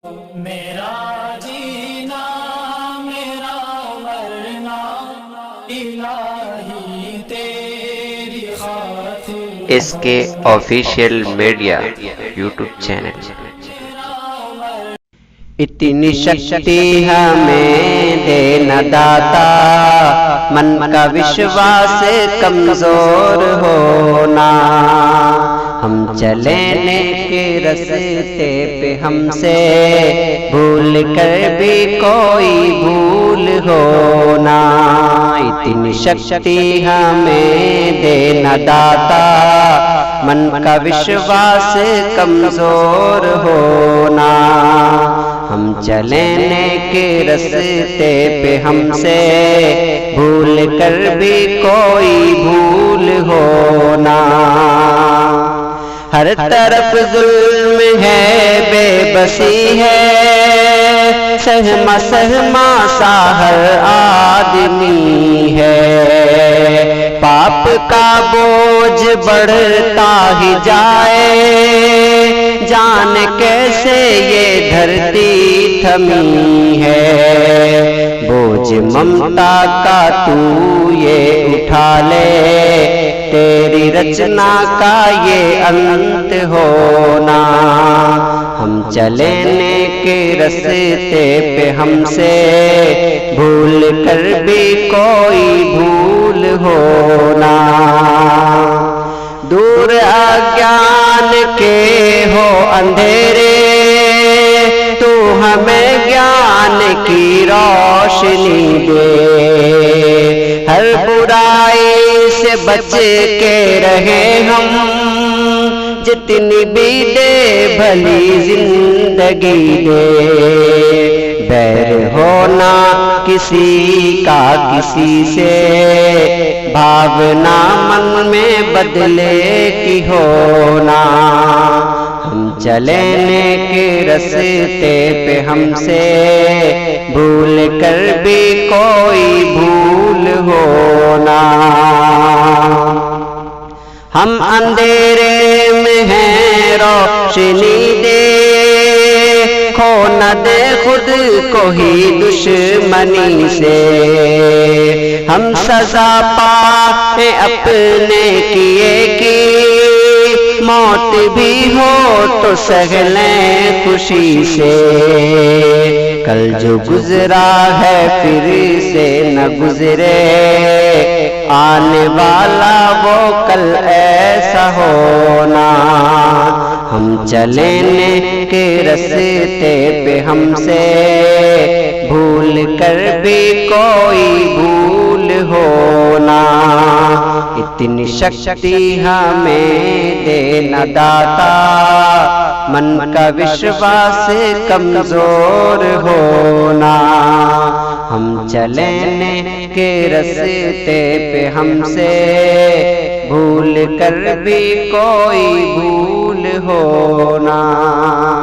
मेरा जीना मेरा मरना इलाही तेरी खातिर। इसके ऑफिशियल मीडिया यूट्यूब चैनल। इतनी शक्ति हमें देना दाता, मन का विश्वास कमजोर होना। हम चले के रास्ते पे हमसे भूल कर भी कोई भूल होना। इतनी शक्ति हमें देना दाता, मन का विश्वास कमजोर होना। हम चलने के रास्ते पे हमसे भूल कर भी कोई भूल होना। हर तरफ जुल्म है, बेबसी है, सहमा सहमा सा हर आदमी है। पाप का बोझ बढ़ता ही जाए, जान कैसे ये धरती थमी है। बोझ ममता का तू ये उठा ले, तेरी रचना का ये अंत होना। हम चलने के रास्ते पे हमसे भूल कर भी कोई भूल होना। दूर अज्ञान के हो अंधेरे, तू हमें ज्ञान की रोशनी दे। हर बुराई से बच के रहे हम, जितनी भी दे भली जिंदगी दे। बैर होना किसी का किसी से, भावना मन में बदले की होना। हम चलने के रास्ते पे हमसे भूल कर भी कोई भूल होना। हम अंधेरे में हैं, रोशनी दे, खो न दे खुद को ही दुश्मनी से। हम सजा पाए अपने किए की, मौत भी हो तो सह लें खुशी से। कल जो गुजरा है फिर से न गुजरे, आने वाला वो कल ऐसा होना। हम चलने के रास्ते पे हमसे भूल कर भी कोई भूल होना। इतनी शक्ति हमें देना दाता, मन का विश्वास कमजोर होना। हम चलने के रास्ते पे हमसे भूल कर भी कोई भूल होना।